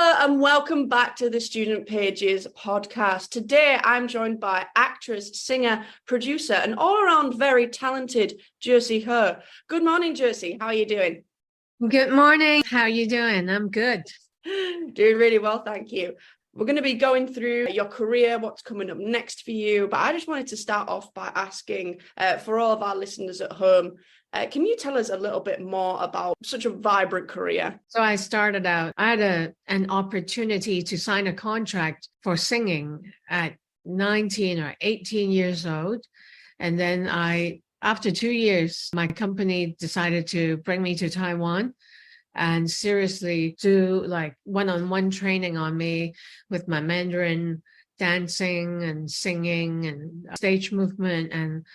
Hello and welcome back to the Student Pages podcast. Today I'm joined by actress, singer, producer and all-around very talented Josie Ho. Good morning, Josie. How are you doing? Good morning. How are you doing? I'm good. Doing really well, thank you. We're going to be going through your career, what's coming up next for you, but I just wanted to start off by asking for all of our listeners at home, can you tell us a little bit more about such a vibrant career? So I started out, I had an opportunity to sign a contract for singing at 19 or 18 years old. And then after 2 years, my company decided to bring me to Taiwan and seriously do like one-on-one training on me with my Mandarin dancing and singing and stage movement and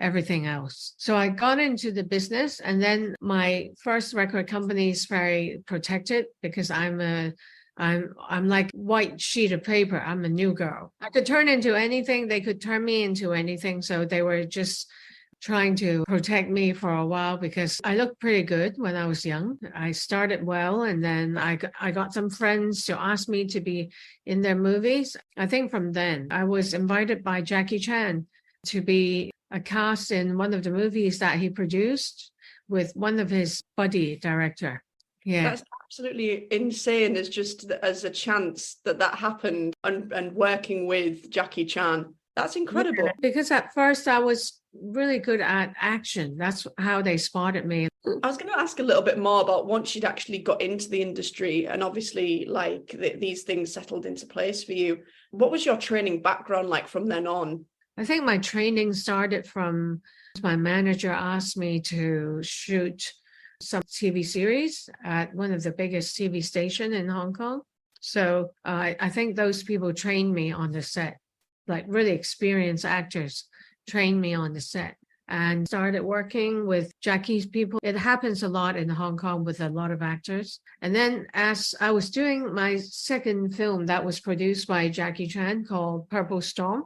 everything else. So I got into the business, and then my first record company is very protected because I'm like white sheet of paper. I'm a new girl. I could turn into anything. They could turn me into anything. So they were just trying to protect me for a while because I looked pretty good when I was young. I started well, and then I got some friends to ask me to be in their movies. I think from then I was invited by Jackie Chan to be a cast in one of the movies that he produced with one of his buddy director. Yeah. That's absolutely insane as a chance that happened and working with Jackie Chan. That's incredible. Yeah, because at first I was really good at action. That's how they spotted me. I was going to ask a little bit more about once you'd actually got into the industry and obviously like these things settled into place for you. What was your training background like from then on? I think my training started from my manager asked me to shoot some TV series at one of the biggest TV stations in Hong Kong. So I think those people trained me on the set, like really experienced actors trained me on the set and started working with Jackie's people. It happens a lot in Hong Kong with a lot of actors. And then as I was doing my second film that was produced by Jackie Chan called Purple Storm,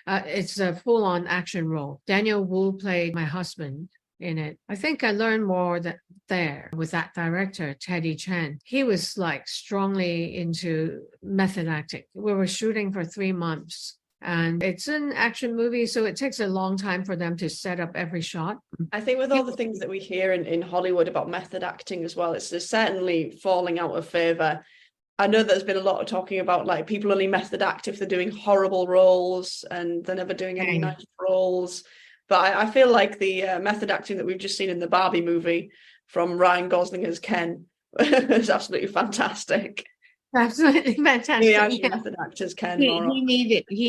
it's a full-on action role. Daniel Wu played my husband in it. I think I learned more there with that director, Teddy Chan. He was like strongly into method acting. We were shooting for 3 months. And it's an action movie, so it takes a long time for them to set up every shot. I think with all the things that we hear in Hollywood about method acting as well, it's certainly falling out of favor. I know there's been a lot of talking about like people only method act if they're doing horrible roles and they're never doing any nice roles. But I feel like the method acting that we've just seen in the Barbie movie from Ryan Gosling as Ken is absolutely fantastic. Absolutely fantastic. Yeah, method actors Ken. He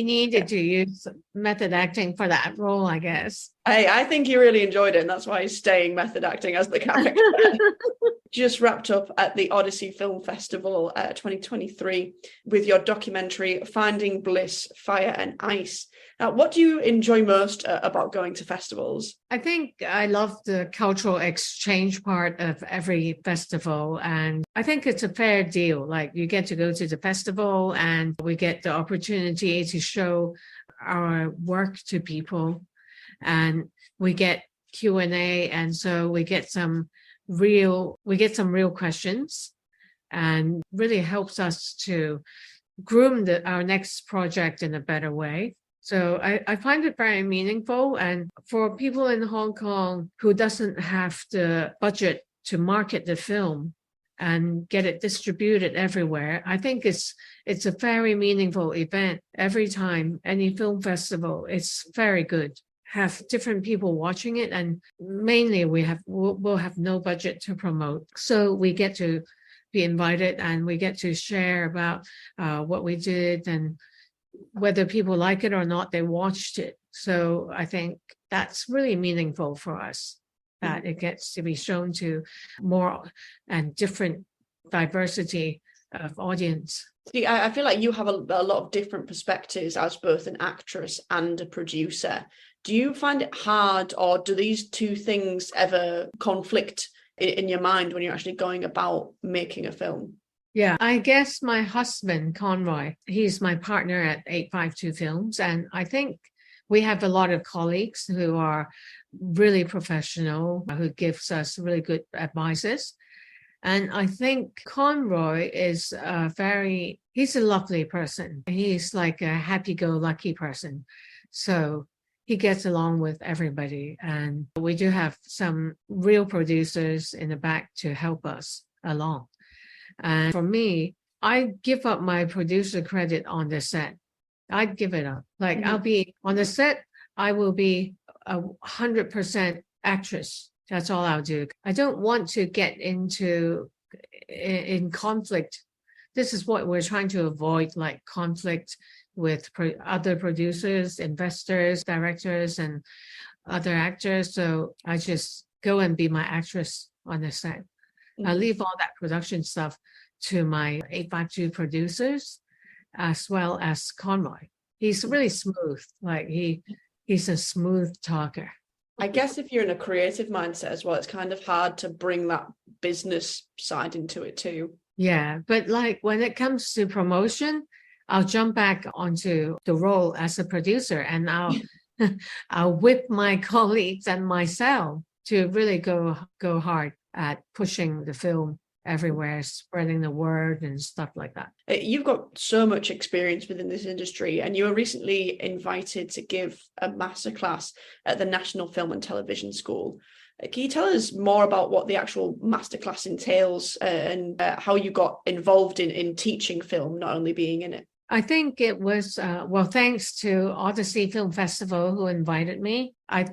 needed to use method acting for that role, I guess. Hey, I think he really enjoyed it, and that's why he's staying method acting as the character. Just wrapped up at the Odyssey Film Festival 2023 with your documentary Finding Bliss, Fire and Ice. Now, what do you enjoy most about going to festivals? I think I love the cultural exchange part of every festival, and I think it's a fair deal. Like you get to go to the festival and we get the opportunity to show our work to people, and we get Q&A, and so we get some real questions, and really helps us to groom our next project in a better way. So I find it very meaningful. And for people in Hong Kong who doesn't have the budget to market the film and get it distributed everywhere, I think it's a very meaningful event. Every time, any film festival, it's very good. Have different people watching it, and mainly we'll have no budget to promote. So we get to be invited and we get to share about what we did, and whether people like it or not, they watched it. So I think that's really meaningful for us, that it gets to be shown to more and different diversity of audience. See, I feel like you have a lot of different perspectives as both an actress and a producer. Do you find it hard, or do these two things ever conflict in your mind when you're actually going about making a film? Yeah, I guess my husband, Conroy, he's my partner at 852 Films. And I think we have a lot of colleagues who are really professional, who gives us really good advices. And I think Conroy is he's a lovely person. He's like a happy-go-lucky person. So he gets along with everybody. And we do have some real producers in the back to help us along. And for me, I give up my producer credit on the set. I'd give it up. Like I'll be on the set, I will be 100% actress. That's all I'll do. I don't want to get into in conflict. This is what we're trying to avoid, like conflict with other producers, investors, directors, and other actors. So I just go and be my actress on the set. I leave all that production stuff to my 852 producers, as well as Conroy. He's really smooth. Like he's a smooth talker. I guess if you're in a creative mindset as well, it's kind of hard to bring that business side into it too. Yeah, but like when it comes to promotion, I'll jump back onto the role as a producer, and I'll whip my colleagues and myself to really go hard at pushing the film everywhere, spreading the word and stuff like that. You've got so much experience within this industry, and you were recently invited to give a masterclass at the National Film and Television School. Can you tell us more about what the actual masterclass entails and how you got involved in teaching film, not only being in it? I think it was, thanks to Odyssey Film Festival who invited me. I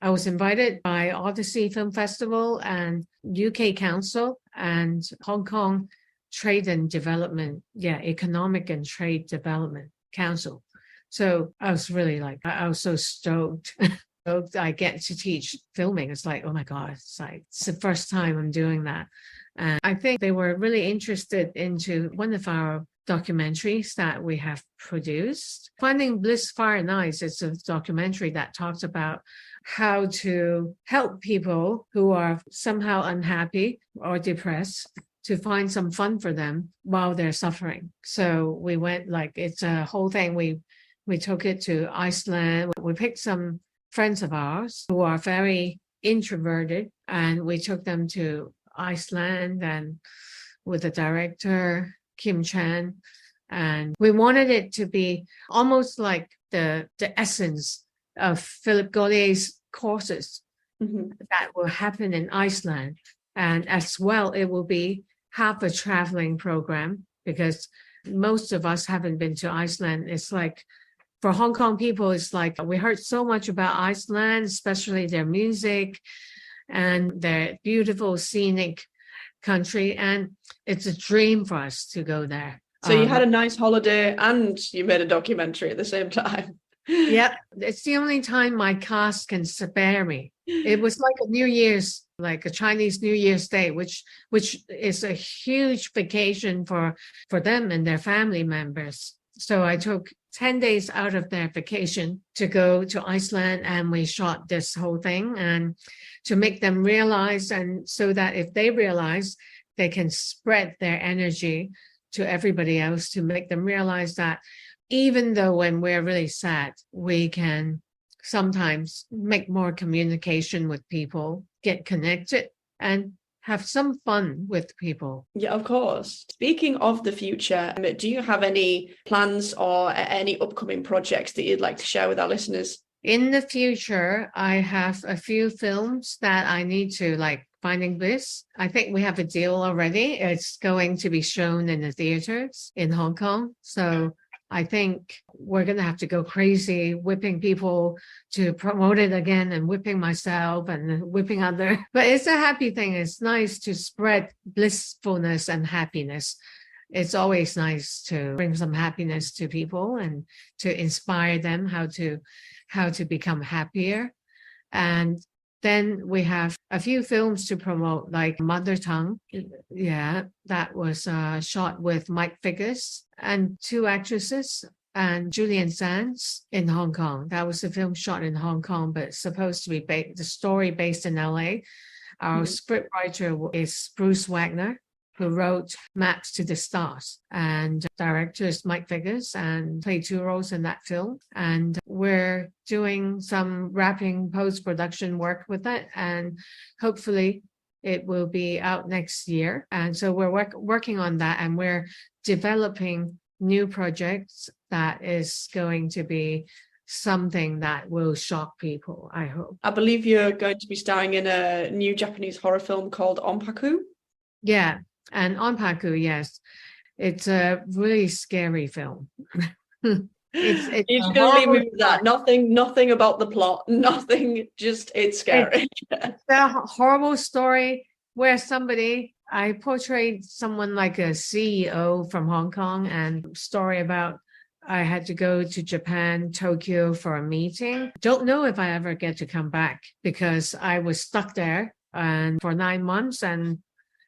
was invited by Odyssey Film Festival and UK Council and Hong Kong Trade and Development, Economic and Trade Development Council. So I was really I was so stoked. I get to teach filming. It's like, oh my God, it's the first time I'm doing that. And I think they were really interested into one of our documentaries that we have produced. Finding Bliss Fire and Ice is a documentary that talks about how to help people who are somehow unhappy or depressed to find some fun for them while they're suffering. So we went it's a whole thing. We took it to Iceland. We picked some friends of ours who are very introverted, and we took them to Iceland and with the director Kim Chan, and we wanted it to be almost like the essence of Philip Gollier's courses that will happen in Iceland, and as well it will be half a traveling program because most of us haven't been to Iceland. It's like for Hong Kong people, it's like we heard so much about Iceland, especially their music and their beautiful scenic country, and it's a dream for us to go there. So you had a nice holiday and you made a documentary at the same time. Yeah, it's the only time my cast can spare me. It was like a Chinese New Year's Day, which is a huge vacation for them and their family members. So I took 10 days out of their vacation to go to Iceland, and we shot this whole thing and to make them realize, and so that if they realize, they can spread their energy to everybody else to make them realize that even though when we're really sad, we can sometimes make more communication with people, get connected, and have some fun with people. Yeah, of course. Speaking of the future, do you have any plans or any upcoming projects that you'd like to share with our listeners? In the future, I have a few films that I need to Finding Bliss. I think we have a deal already. It's going to be shown in the theaters in Hong Kong. So I think we're going to have to go crazy whipping people to promote it again and whipping myself and whipping other. But it's a happy thing. It's nice to spread blissfulness and happiness. It's always nice to bring some happiness to people and to inspire them how to become happier. And then we have a few films to promote, like Mother Tongue. Yeah, that was shot with Mike Figgis and two actresses and Julian Sands in Hong Kong. That was a film shot in Hong Kong, but it's supposed to be the story based in LA. Our scriptwriter is Bruce Wagner, who wrote Maps to the Stars, and director is Mike Figgis, and played two roles in that film. And we're doing some wrapping post-production work with it, and hopefully It will be out next year. And so we're working on that, and we're developing new projects that is going to be something that will shock people, I hope. I believe you're going to be starring in a new Japanese horror film called Onpaku. Yeah, and Onpaku, yes. It's a really scary film. It's You're just going to leave me with that. Nothing about the plot. Nothing. Just it's scary. It's a horrible story where I portrayed someone like a CEO from Hong Kong, and story about I had to go to Japan, Tokyo for a meeting. Don't know if I ever get to come back because I was stuck there and for 9 months, and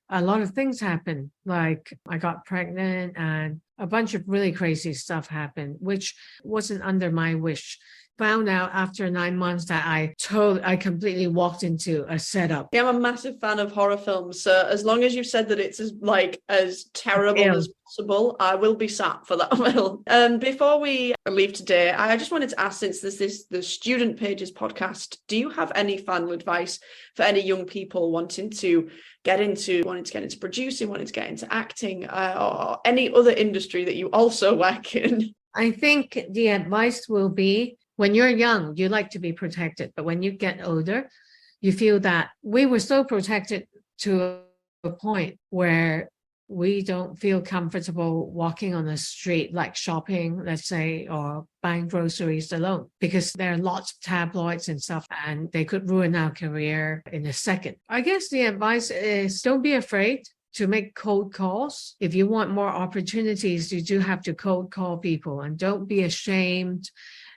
a lot of things happened. Like I got pregnant and a bunch of really crazy stuff happened, which wasn't under my wish. Found out after 9 months that I completely walked into a setup. Yeah, I'm a massive fan of horror films. So as long as you've said that it's as terrible as possible, I will be sat for that film. Before we leave today, I just wanted to ask, since this is the Student Pages podcast, do you have any final advice for any young people wanting to get into producing, wanting to get into acting, or any other industry that you also work in? I think the advice will be, when you're young, you like to be protected. But when you get older, you feel that we were so protected to a point where we don't feel comfortable walking on the street, like shopping, let's say, or buying groceries alone, because there are lots of tabloids and stuff, and they could ruin our career in a second. I guess the advice is, don't be afraid to make cold calls. If you want more opportunities, you do have to cold call people, and don't be ashamed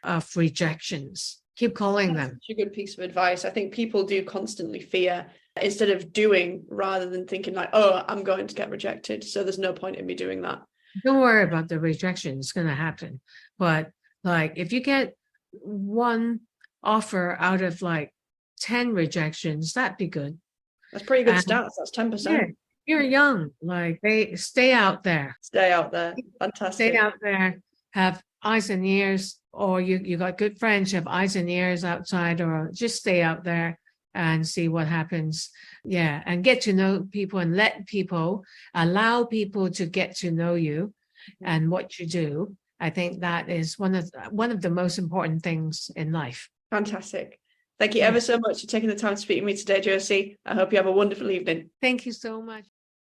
of rejections. Keep calling them. Such a good piece of advice. I think people do constantly fear, instead of doing, rather than thinking like, oh, I'm going to get rejected, so there's no point in me doing that. Don't worry about the rejection. It's going to happen. But like, if you get one offer out of like 10 rejections, that'd be good. That's pretty good stats. That's 10%. Yeah, you're young. Like, stay out there. Stay out there. Fantastic. Stay out there. Have eyes and ears, or you got good friends, have eyes and ears outside, or just stay out there and see what happens. Yeah, and get to know people, and allow people to get to know you and what you do. I think that is one of the most important things in life. Fantastic. Thank you ever so much for taking the time to speak to me today, Josie. I hope you have a wonderful evening. Thank you so much.